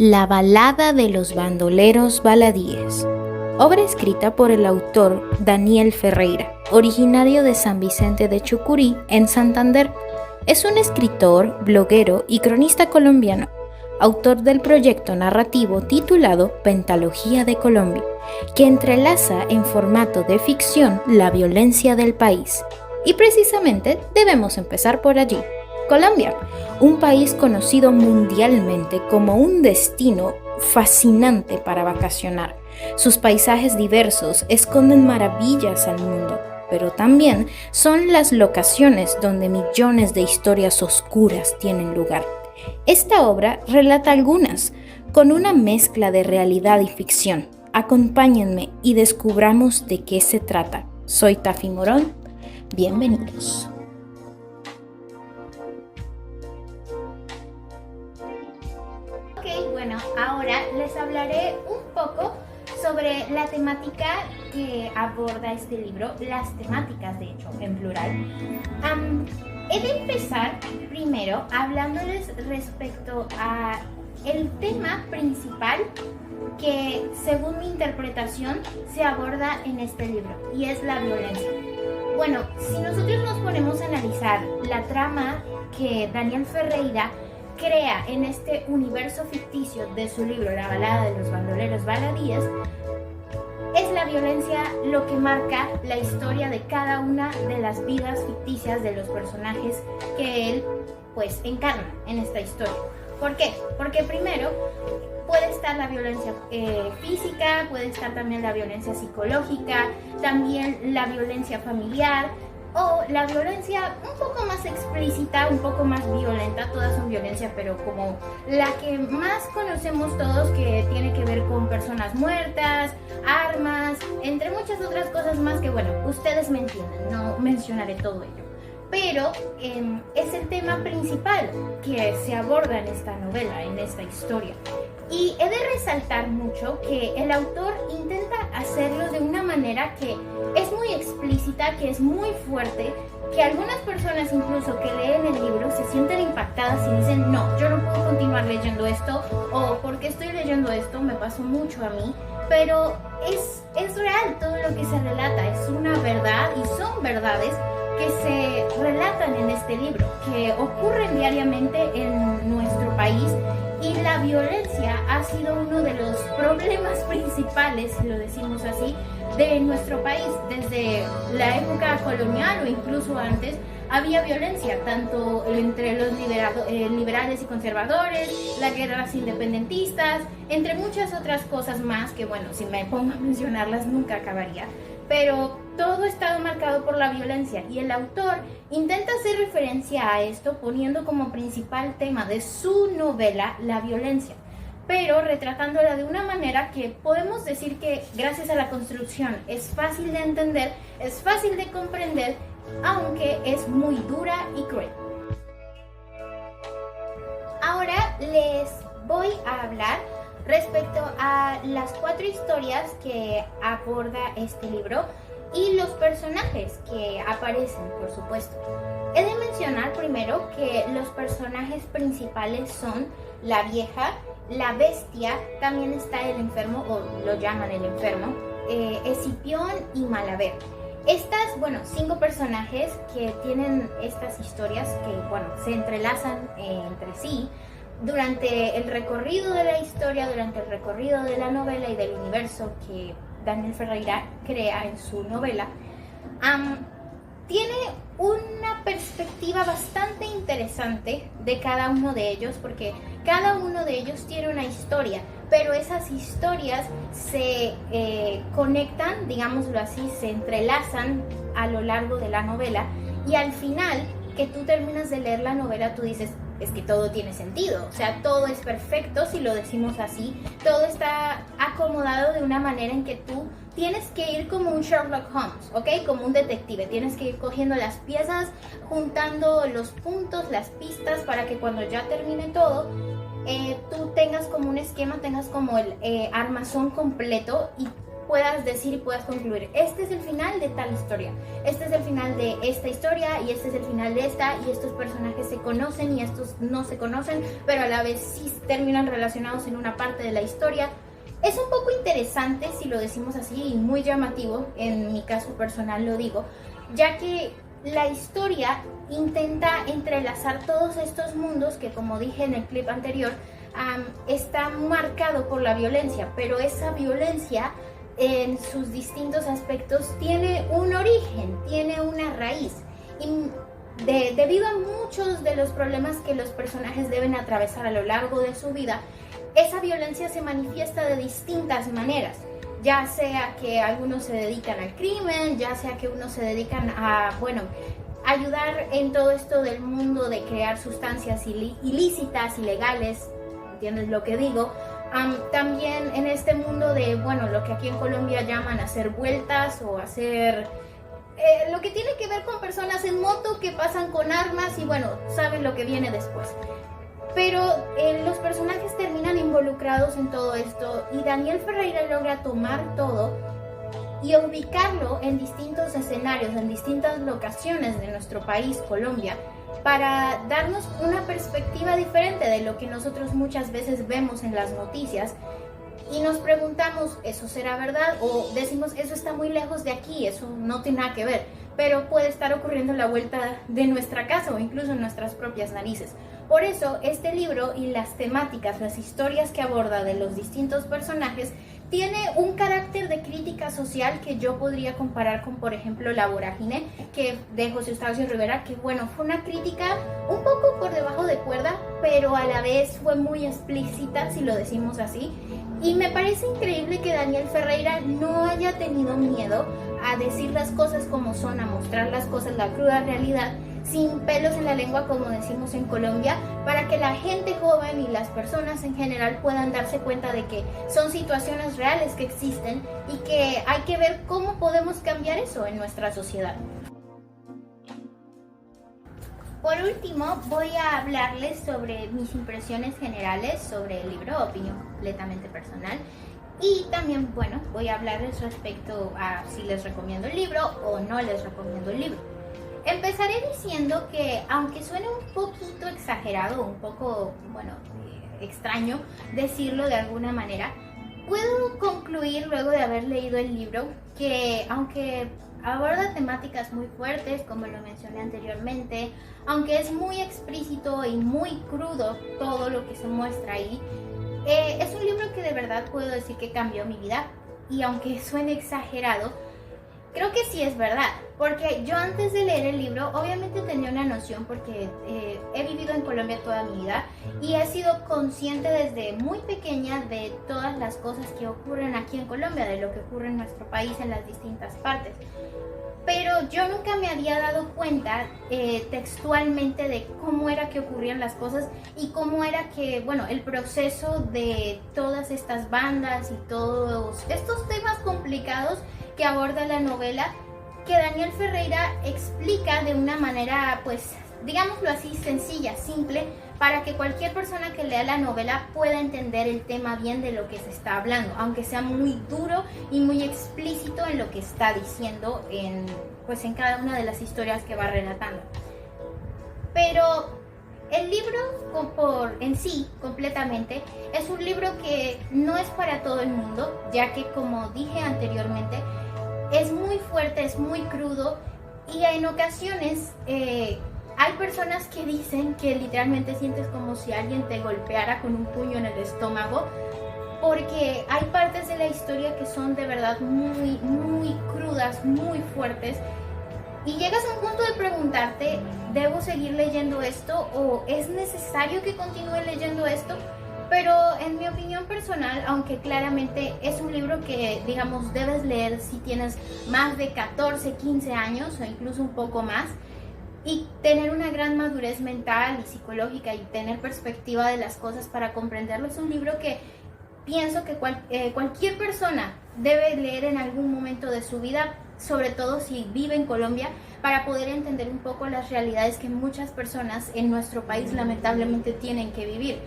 La balada de los bandoleros baladíes, obra escrita por el autor Daniel Ferreira, originario de San Vicente de Chucurí, en Santander. Es un escritor, bloguero y cronista colombiano, autor del proyecto narrativo titulado Pentalogía de Colombia, que entrelaza en formato de ficción la violencia del país. Y precisamente debemos empezar por allí. Colombia, un país conocido mundialmente como un destino fascinante para vacacionar. Sus paisajes diversos esconden maravillas al mundo, pero también son las locaciones donde millones de historias oscuras tienen lugar. Esta obra relata algunas, con una mezcla de realidad y ficción. Acompáñenme y descubramos de qué se trata. Soy Tafi Morón. Bienvenidos. Bueno, ahora les hablaré un poco sobre la temática que aborda este libro, las temáticas de hecho, en plural. He de empezar primero hablándoles respecto a el tema principal que, según mi interpretación, se aborda en este libro, y es la violencia. Bueno, si nosotros nos ponemos a analizar la trama que Daniel Ferreira crea en este universo ficticio de su libro La balada de los bandoleros baladíes, es la violencia lo que marca la historia de cada una de las vidas ficticias de los personajes que él pues encarna en esta historia. ¿Por qué? Porque primero puede estar la violencia física, puede estar también la violencia psicológica, también la violencia familiar, o la violencia un poco más explícita, un poco más violenta. Todas son violencia, pero como la que más conocemos todos, que tiene que ver con personas muertas, armas, entre muchas otras cosas más que, bueno, ustedes me entienden, no mencionaré todo ello. Pero es el tema principal que se aborda en esta novela, en esta historia. Y he de resaltar mucho que el autor intenta hacerlo de una manera que es muy explícita, que es muy fuerte, que algunas personas incluso que leen el libro se sienten impactadas y dicen, no, yo no puedo continuar leyendo esto, o porque estoy leyendo esto, me pasó mucho a mí, pero es real todo lo que se relata, es una verdad y son verdades que se relatan en este libro, que ocurren diariamente en nuestro país. Y la violencia ha sido uno de los problemas principales, si lo decimos así, de nuestro país. Desde la época colonial o incluso antes, había violencia, tanto entre los liberales y conservadores, las guerras independentistas, entre muchas otras cosas más que, bueno, si me pongo a mencionarlas nunca acabaría. Pero todo estaba marcado por la violencia, y el autor intenta hacer referencia a esto poniendo como principal tema de su novela la violencia, pero retratándola de una manera que podemos decir que, gracias a la construcción, es fácil de entender, es fácil de comprender, aunque es muy dura y cruel. Ahora les voy a hablar respecto a las 4 historias que aborda este libro y los personajes que aparecen, por supuesto. He de mencionar primero que los personajes principales son la vieja, la bestia, también está el enfermo, o lo llaman el enfermo, Escipión y Malaber. Estas, 5 personajes que tienen estas historias que, se entrelazan entre sí durante el recorrido de la historia, durante el recorrido de la novela y del universo que Daniel Ferreira crea en su novela. Tiene una perspectiva bastante interesante de cada uno de ellos, porque cada uno de ellos tiene una historia, pero esas historias se conectan, digámoslo así, se entrelazan a lo largo de la novela, y al final, que tú terminas de leer la novela, tú dices, es que todo tiene sentido, o sea, todo es perfecto, si lo decimos así, todo está acomodado de una manera en que tú tienes que ir como un Sherlock Holmes, ¿ok? Como un detective, tienes que ir cogiendo las piezas, juntando los puntos, las pistas, para que cuando ya termine todo, tú tengas como un esquema, tengas como el armazón completo y puedas decir y puedas concluir, este es el final de tal historia, este es el final de esta historia y este es el final de esta, y estos personajes se conocen y estos no se conocen, pero a la vez sí terminan relacionados en una parte de la historia. Es un poco interesante si lo decimos así y muy llamativo, en mi caso personal lo digo, ya que la historia intenta entrelazar todos estos mundos que, como dije en el clip anterior, está marcado por la violencia, pero esa violencia en sus distintos aspectos tiene un origen, tiene una raíz, y debido a muchos de los problemas que los personajes deben atravesar a lo largo de su vida, esa violencia se manifiesta de distintas maneras, ya sea que algunos se dedican al crimen, ya sea que unos se dedican a, bueno, ayudar en todo esto del mundo de crear sustancias ilícitas, ilegales, ¿entiendes lo que digo? También en este mundo de, bueno, lo que aquí en Colombia llaman hacer vueltas o hacer lo que tiene que ver con personas en moto que pasan con armas y, bueno, saben lo que viene después. Pero los personajes terminan involucrados en todo esto y Daniel Ferreira logra tomar todo y ubicarlo en distintos escenarios, en distintas locaciones de nuestro país, Colombia, para darnos una perspectiva diferente de lo que nosotros muchas veces vemos en las noticias y nos preguntamos, ¿eso será verdad? O decimos, eso está muy lejos de aquí, eso no tiene nada que ver, pero puede estar ocurriendo a la vuelta de nuestra casa o incluso en nuestras propias narices. Por eso, este libro y las temáticas, las historias que aborda de los distintos personajes, tiene un carácter de crítica social que yo podría comparar con, por ejemplo, La Vorágine, que de José Eustacio Rivera, que, bueno, fue una crítica un poco por debajo de cuerda, pero a la vez fue muy explícita, si lo decimos así. Y me parece increíble que Daniel Ferreira no haya tenido miedo a decir las cosas como son, a mostrar las cosas, la cruda realidad, sin pelos en la lengua, como decimos en Colombia, para que la gente joven y las personas en general puedan darse cuenta de que son situaciones reales que existen y que hay que ver cómo podemos cambiar eso en nuestra sociedad. Por último, voy a hablarles sobre mis impresiones generales sobre el libro, opinión completamente personal. Y también, bueno, voy a hablarles respecto a si les recomiendo el libro o no les recomiendo el libro. Empezaré diciendo que, aunque suene un poquito exagerado, un poco, bueno, extraño decirlo de alguna manera, puedo concluir luego de haber leído el libro que, aunque aborda temáticas muy fuertes, como lo mencioné anteriormente, aunque es muy explícito y muy crudo todo lo que se muestra ahí, es un libro que de verdad puedo decir que cambió mi vida. Y aunque suene exagerado, creo que sí es verdad, porque yo antes de leer el libro obviamente tenía una noción, porque he vivido en Colombia toda mi vida y he sido consciente desde muy pequeña de todas las cosas que ocurren aquí en Colombia, de lo que ocurre en nuestro país en las distintas partes. Pero yo nunca me había dado cuenta textualmente de cómo era que ocurrían las cosas y cómo era que, bueno, el proceso de todas estas bandas y todos estos temas complicados que aborda la novela, que Daniel Ferreira explica de una manera, pues, digámoslo así, sencilla, simple, para que cualquier persona que lea la novela pueda entender el tema bien de lo que se está hablando, aunque sea muy duro y muy explícito en lo que está diciendo en cada una de las historias que va relatando. Pero el libro en sí, completamente, es un libro que no es para todo el mundo, ya que, como dije anteriormente, es muy fuerte, es muy crudo y en ocasiones hay personas que dicen que literalmente sientes como si alguien te golpeara con un puño en el estómago, porque hay partes de la historia que son de verdad muy, muy crudas, muy fuertes, y llegas a un punto de preguntarte, ¿debo seguir leyendo esto o es necesario que continúe leyendo esto? Pero en mi opinión personal, aunque claramente es un libro que, digamos, debes leer si tienes más de 14, 15 años o incluso un poco más, y tener una gran madurez mental y psicológica y tener perspectiva de las cosas para comprenderlo, es un libro que pienso que cualquier persona debe leer en algún momento de su vida, sobre todo si vive en Colombia, para poder entender un poco las realidades que muchas personas en nuestro país lamentablemente tienen que vivir.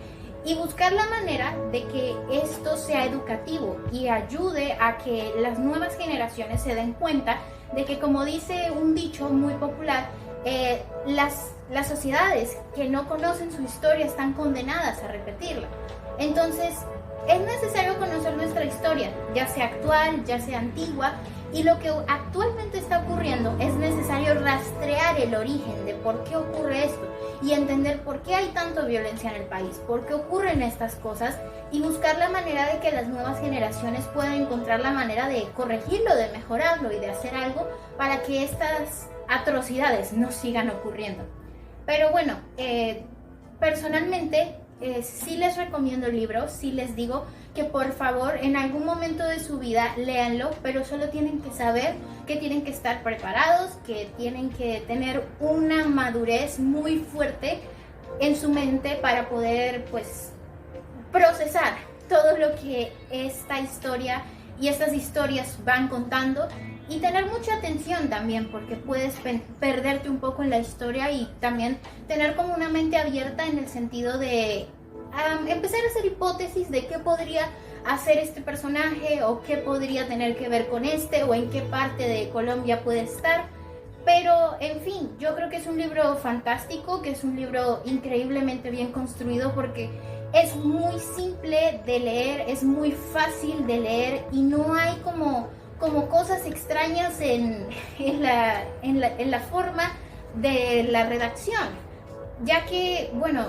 y buscar la manera de que esto sea educativo y ayude a que las nuevas generaciones se den cuenta de que, como dice un dicho muy popular, las sociedades que no conocen su historia están condenadas a repetirla. Entonces, es necesario conocer nuestra historia, ya sea actual, ya sea antigua, y lo que actualmente está ocurriendo es necesario rastrear el origen de por qué ocurre esto y entender por qué hay tanta violencia en el país, por qué ocurren estas cosas y buscar la manera de que las nuevas generaciones puedan encontrar la manera de corregirlo, de mejorarlo y de hacer algo para que estas atrocidades no sigan ocurriendo. Pero bueno, personalmente sí les recomiendo el libro, sí les digo que por favor en algún momento de su vida léanlo, pero solo tienen que saber que tienen que estar preparados, que tienen que tener una madurez muy fuerte en su mente para poder pues procesar todo lo que esta historia y estas historias van contando y tener mucha atención también, porque puedes perderte un poco en la historia y también tener como una mente abierta en el sentido de empezar a hacer hipótesis de qué podría hacer este personaje o qué podría tener que ver con este o en qué parte de Colombia puede estar. Pero en fin, yo creo que es un libro fantástico, que es un libro increíblemente bien construido porque es muy simple de leer, es muy fácil de leer y no hay como cosas extrañas en la forma de la redacción, ya que, bueno,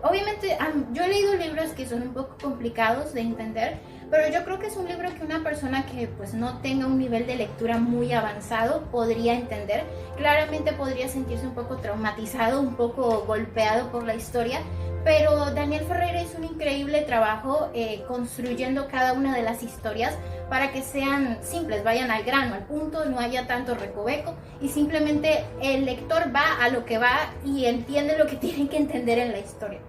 obviamente yo he leído libros que son un poco complicados de entender, pero yo creo que es un libro que una persona que pues no tenga un nivel de lectura muy avanzado podría entender. Claramente podría sentirse un poco traumatizado, un poco golpeado por la historia, pero Daniel Ferreira hizo un increíble trabajo construyendo cada una de las historias para que sean simples, vayan al grano, al punto, no haya tanto recoveco y simplemente el lector va a lo que va y entiende lo que tiene que entender en la historia.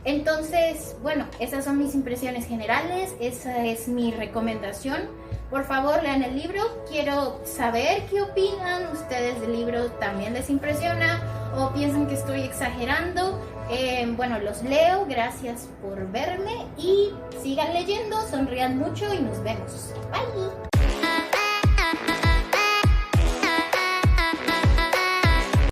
Entonces, bueno, esas son mis impresiones generales, esa es mi recomendación. Por favor, lean el libro. Quiero saber qué opinan ustedes del libro. ¿También les impresiona o piensan que estoy exagerando? Bueno, los leo. Gracias por verme y sigan leyendo, sonrían mucho y nos vemos. Bye.